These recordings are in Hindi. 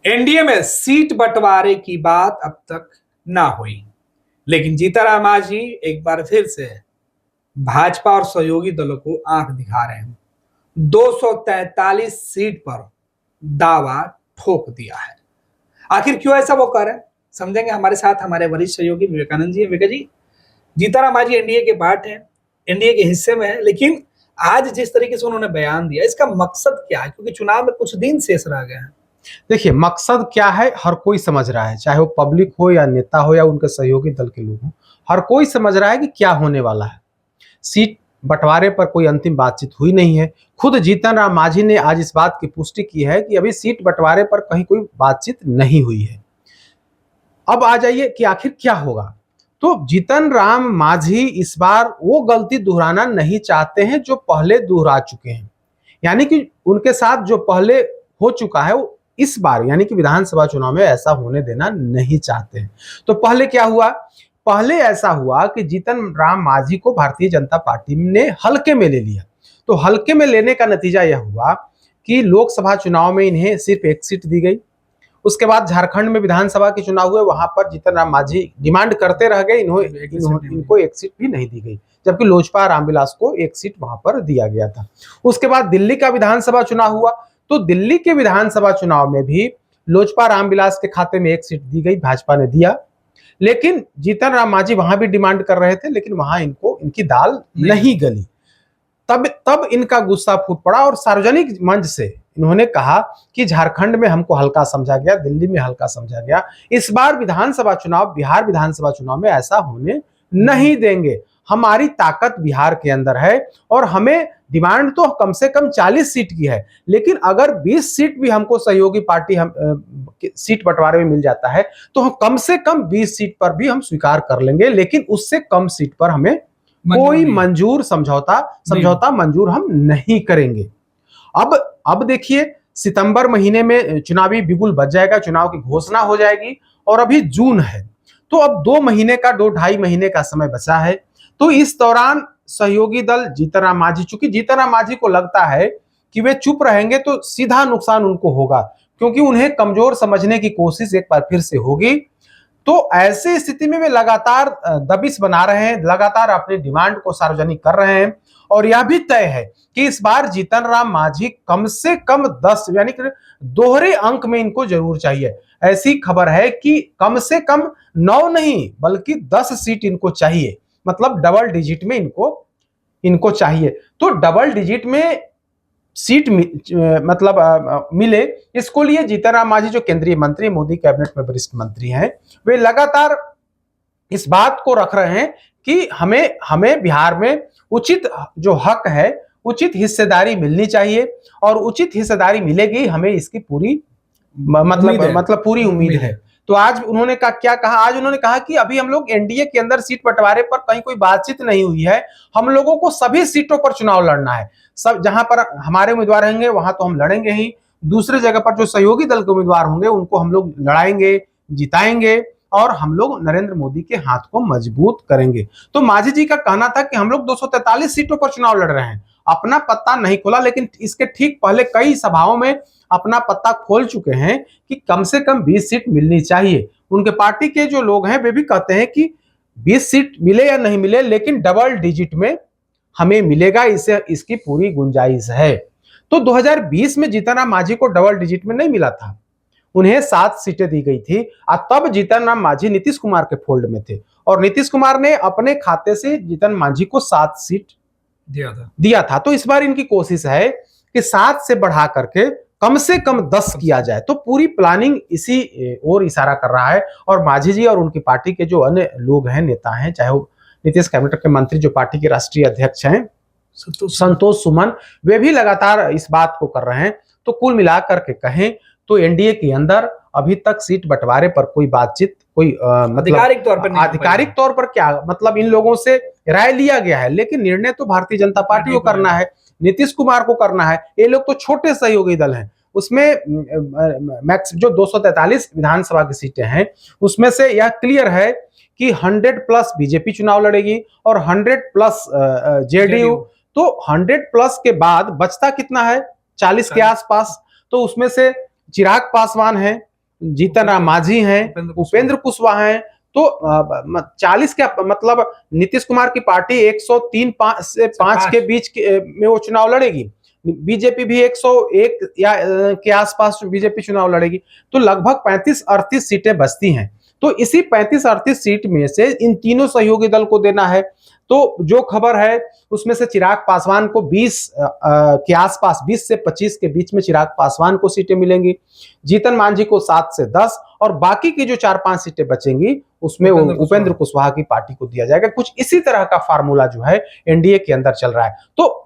एनडीए में सीट बंटवारे की बात अब तक ना हुई, लेकिन जीतनराम मांझी एक बार फिर से भाजपा और सहयोगी दलों को आंख दिखा रहे हैं। 243 सीट पर दावा ठोक दिया है। आखिर क्यों ऐसा वो कर रहे हैं, समझेंगे। हमारे साथ हमारे वरिष्ठ सहयोगी विवेकानंद जी। विवेका जी, जीतनराम मांझी एनडीए के पार्ट है, एनडीए के हिस्से में है, लेकिन आज जिस तरीके से उन्होंने बयान दिया, इसका मकसद क्या है? क्योंकि चुनाव में कुछ दिन शेष रह गए हैं। देखिए, मकसद क्या है हर कोई समझ रहा है, चाहे वो पब्लिक हो या नेता हो या उनके सहयोगी दल के लोग हो। हर कोई समझ रहा है कि क्या होने वाला है। सीट बंटवारे पर कोई अंतिम बातचीत हुई नहीं है। खुद जीतन राम मांझी ने आज इस बात की पुष्टि की है कि अभी सीट बंटवारे पर कहीं कोई बातचीत नहीं हुई है। अब आ जाइए कि आखिर क्या होगा। तो जीतन राम मांझी इस बार वो गलती दोहराना नहीं चाहते हैं जो पहले दोहरा चुके हैं, यानी कि उनके साथ जो पहले हो चुका है वो इस बार यानी कि विधानसभा चुनाव में ऐसा होने देना नहीं चाहते हैं। तो पहले क्या हुआ? पहले ऐसा हुआ कि जीतन राम मांझी को भारतीय जनता पार्टी ने हल्के में ले लिया। तो हल्के में लेने का नतीजा यह हुआ कि लोकसभा चुनाव में इन्हें सिर्फ एक सीट दी गई। उसके बाद झारखंड में विधानसभा के चुनाव हुए, वहां पर जीतन राम मांझी डिमांड करते रह गए, इनको एक सीट भी नहीं दी गई, जबकि लोजपा रामविलास को एक सीट वहां पर दिया गया था। उसके बाद दिल्ली का विधानसभा चुनाव हुआ, तो दिल्ली के विधानसभा चुनाव में भी लोजपा रामविलास के खाते में एक सीट दी गई, भाजपा ने दिया। लेकिन जीतन राम मांझी वहां भी डिमांड कर रहे थे, लेकिन वहां इनकी दाल नहीं गली। तब इनका गुस्सा फूट पड़ा और सार्वजनिक मंच से इन्होंने कहा कि झारखंड में हमको हल्का समझा गया, दिल्ली में हल्का समझा गया, इस बार विधानसभा चुनाव, बिहार विधानसभा चुनाव में ऐसा होने नहीं देंगे। हमारी ताकत बिहार के अंदर है और हमें डिमांड तो कम से कम 40 सीट की है, लेकिन अगर 20 सीट भी हमको सहयोगी पार्टी सीट बंटवारे में मिल जाता है तो हम कम से कम 20 सीट पर भी हम स्वीकार कर लेंगे, लेकिन उससे कम सीट पर हमें कोई समझौता मंजूर हम नहीं करेंगे। अब देखिए, सितंबर महीने में चुनावी बिगुल बज जाएगा, चुनाव की घोषणा हो जाएगी और अभी जून है, तो अब 2 ढाई महीने का समय बचा है। तो इस दौरान सहयोगी दल जीतन राम मांझी, चूंकि जीतन राम मांझी को लगता है कि वे चुप रहेंगे तो सीधा नुकसान उनको होगा, क्योंकि उन्हें कमजोर समझने की कोशिश एक बार फिर से होगी। तो ऐसी स्थिति में वे लगातार दबिश बना रहे हैं, लगातार अपनी डिमांड को सार्वजनिक कर रहे हैं। और यह भी तय है कि इस बार जीतन राम मांझी कम से कम 10 यानी कि दोहरे अंक में इनको जरूर चाहिए। ऐसी खबर है कि कम से कम 9 नहीं बल्कि 10 सीट इनको चाहिए, मतलब डबल डिजिट में इनको चाहिए। तो डबल डिजिट में सीट मतलब मिले, इसको लिए जीतन राम मांझी जो केंद्रीय मंत्री, मोदी कैबिनेट में वरिष्ठ मंत्री हैं, वे लगातार इस बात को रख रहे हैं कि हमें बिहार में उचित जो हक है, उचित हिस्सेदारी मिलनी चाहिए और उचित हिस्सेदारी मिलेगी, हमें इसकी पूरी मतलब पूरी उम्मीद है। तो आज उन्होंने क्या कहा? आज उन्होंने कहा कि अभी हम लोग एनडीए के अंदर सीट बंटवारे पर कहीं कोई बातचीत नहीं हुई है, हम लोगों को सभी सीटों पर चुनाव लड़ना है। सब जहां पर हमारे उम्मीदवार रहेंगे वहां तो हम लड़ेंगे ही, दूसरे जगह पर जो सहयोगी दल के उम्मीदवार होंगे उनको हम लोग लड़ाएंगे, जिताएंगे और हम लोग नरेंद्र मोदी के हाथ को मजबूत करेंगे। तो मांझी जी का कहना था कि हम लोग 243 सीटों पर चुनाव लड़ रहे हैं, अपना पत्ता नहीं खोला, लेकिन इसके ठीक पहले कई सभाओं में अपना पत्ता खोल चुके हैं कि कम से कम 20 सीट मिलनी चाहिए। उनके पार्टी के जो लोग हैं वे भी कहते हैं कि 20 सीट मिले या नहीं मिले, लेकिन डबल डिजिट में हमें मिलेगा, इसकी पूरी गुंजाइश है। तो 2020 में जीतन राम मांझी को डबल डिजिट में नहीं मिला था, उन्हें 7 सीटें दी गई थी और तब जीतन राम मांझी नीतीश कुमार के फोल्ड में थे और नीतीश कुमार ने अपने खाते से जीतन मांझी को 7 सीट दिया था। तो इस बार इनकी कोशिश है कि 7 से बढ़ा करके कम से कम 10 किया जाए। तो पूरी प्लानिंग इसी ओर इशारा कर रहा है और मांझी जी और उनकी पार्टी के जो अन्य लोग हैं, नेता हैं, चाहे वो नीतीश कैबिनेट के मंत्री जो पार्टी के राष्ट्रीय अध्यक्ष हैं संतोष सुमन, वे भी लगातार इस बात को कर रहे हैं। तो कुल मिलाकर के कहें तो एनडीए के अंदर अभी तक सीट बंटवारे पर कोई बातचीत, कोई मतलब आधिकारिक तौर पर क्या मतलब इन लोगों से राय लिया गया है, लेकिन निर्णय तो भारतीय जनता पार्टी को करना है, नीतीश कुमार को करना है। ये लोग तो छोटे सहयोगी दल हैं, उसमें जो 243 विधानसभा की सीटें हैं उसमें से यह क्लियर है कि 100+ बीजेपी चुनाव लड़ेगी और 100+ जेडीयू। तो 100+ के बाद बचता कितना है? 40 के आसपास। तो उसमें से चिराग पासवान है, जीतन राम मांझी हैं, उपेंद्र कुशवाहा हैं। तो 40 के मतलब नीतीश कुमार की पार्टी 103 से 5 के बीच में वो चुनाव लड़ेगी। बीजेपी भी 101 या के आसपास बीजेपी चुनाव लड़ेगी। तो लगभग 35-38 सीटें बचती हैं। तो इसी 35-38 सीट में से इन तीनों सहयोगी दल को देना है। तो जो खबर है उसमें से चिराग पासवान को 20 के आसपास, 20 से 25 के बीच में चिराग पासवान को सीटें मिलेंगी, जीतन मांझी को 7 से 10, और बाकी की जो 4-5 सीटें बचेंगी उसमें उपेंद्र कुशवाहा की पार्टी को दिया जाएगा। कुछ इसी तरह का फार्मूला जो है एनडीए के अंदर चल रहा है। तो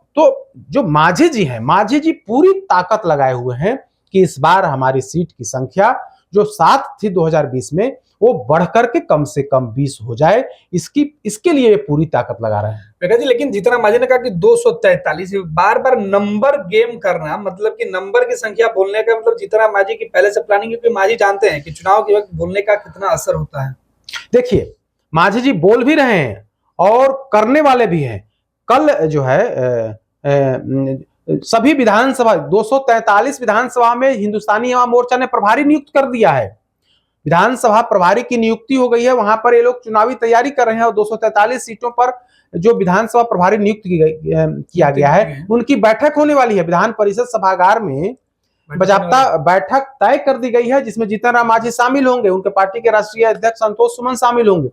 जो मांझी जी हैं, मांझी जी पूरी ताकत लगाए हुए हैं कि इस बार हमारी सीट की संख्या जो 7 थी 2020 में, वो बढ़कर के कम से कम 20 हो जाए। इसके लिए पूरी ताकत लगा रहे हैं विकास जी। लेकिन जीतन राम मांझी ने कहा कि 243, बार बार नंबर गेम करना, मतलब कि नंबर की संख्या बोलने का मतलब जीतन राम मांझी की पहले से प्लानिंग, क्योंकि मांझी जानते हैं कि चुनाव के वक्त बोलने का कितना असर होता है। देखिए, मांझी जी बोल भी रहे हैं और करने वाले भी हैं। कल जो है सभी विधानसभा 243 विधानसभा में हिंदुस्तानी अवाम मोर्चा ने प्रभारी नियुक्त कर दिया है। विधानसभा प्रभारी की नियुक्ति हो गई है। वहां पर ये लोग चुनावी तैयारी कर रहे हैं और 243 सीटों पर जो विधानसभा प्रभारी नियुक्त किया गया है, उनकी बैठक होने वाली है विधान परिषद सभागार में। बाजाप्ता बैठक तय कर दी गई है जिसमें जीतन राम मांझी शामिल होंगे, उनके पार्टी के राष्ट्रीय अध्यक्ष संतोष सुमन शामिल होंगे।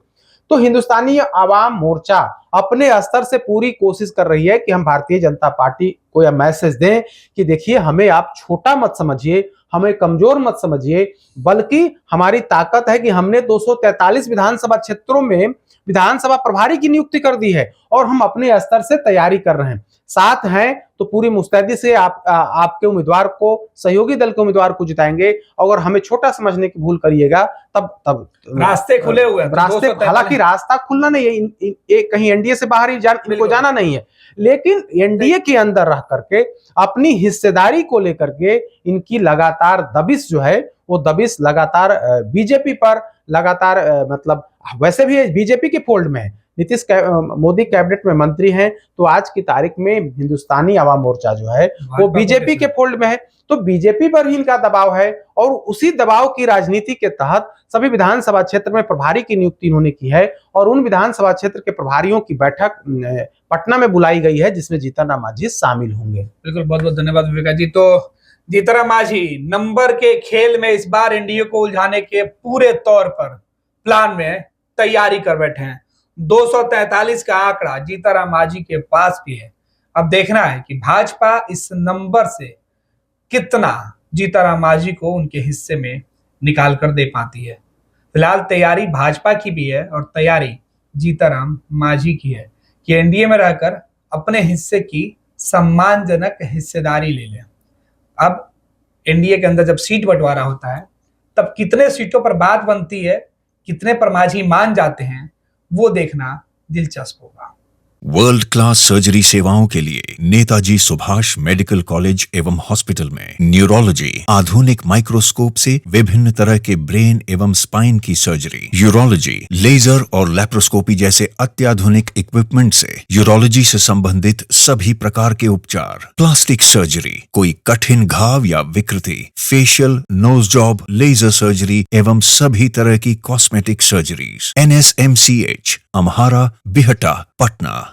तो हिंदुस्तानी आवाम मोर्चा अपने स्तर से पूरी कोशिश कर रही है कि हम भारतीय जनता पार्टी को यह मैसेज दें कि देखिए, हमें आप छोटा मत समझिए, हमें कमजोर मत समझिए, बल्कि हमारी ताकत है कि हमने 243 विधानसभा क्षेत्रों में विधानसभा प्रभारी की नियुक्ति कर दी है और हम अपने स्तर से तैयारी कर रहे हैं। साथ हैं तो पूरी मुस्तैदी से आपके उम्मीदवार को, सहयोगी दल के उम्मीदवार को जिताएंगे। अगर हमें छोटा समझने की भूल करिएगा तब रास्ते खुले हुए हैं। रास्ते, हालांकि रास्ता खुलना नहीं है, कहीं एनडीए से बाहर इनको जाना नहीं है, लेकिन एनडीए के अंदर रह करके अपनी हिस्सेदारी को लेकर के इनकी लगातार दबिश जो है, वो दबिश लगातार बीजेपी पर लगातार मतलब वैसे भी बीजेपी के फोल्ड में है। नीतीश मोदी कैबिनेट में मंत्री हैं, तो आज की तारीख में हिंदुस्तानी आवाम मोर्चा जो है वो बीजेपी के फोल्ड में है। तो बीजेपी पर ही इनका दबाव है और उसी दबाव की राजनीति के तहत सभी विधानसभा क्षेत्र में प्रभारी की नियुक्ति इन्होंने की है और उन विधानसभा क्षेत्र के प्रभारियों की बैठक पटना में बुलाई गई है जिसमें जीतन राम मांझी शामिल होंगे। बिल्कुल, बहुत बहुत धन्यवाद विवेका जी। तो जीतन राम मांझी नंबर के खेल में इस बार एनडीए को उलझाने के पूरे तौर पर प्लान में तैयारी कर बैठे हैं। 243 का आंकड़ा जीतन राम मांझी के पास भी है। अब देखना है कि भाजपा इस नंबर से कितना जीतन राम मांझी को उनके हिस्से में निकाल कर दे पाती है। फिलहाल तैयारी भाजपा की भी है और तैयारी जीतन राम मांझी की है कि एनडीए में रहकर अपने हिस्से की सम्मानजनक हिस्सेदारी ले लें। अब एनडीए के अंदर जब सीट बंटवारा होता है तब कितने सीटों पर बात बनती है, कितने पर मांझी मान जाते हैं, वो देखना दिलचस्प होगा। वर्ल्ड क्लास सर्जरी सेवाओं के लिए नेताजी सुभाष मेडिकल कॉलेज एवं हॉस्पिटल में न्यूरोलॉजी, आधुनिक माइक्रोस्कोप से विभिन्न तरह के ब्रेन एवं स्पाइन की सर्जरी, यूरोलॉजी, लेजर और लैप्रोस्कोपी जैसे अत्याधुनिक इक्विपमेंट से यूरोलॉजी से संबंधित सभी प्रकार के उपचार, प्लास्टिक सर्जरी, कोई कठिन घाव या विकृति, facial, nose job, laser surgery एवं सभी तरह की cosmetic surgeries. NSMCH, Amhara, Bihta, Patna.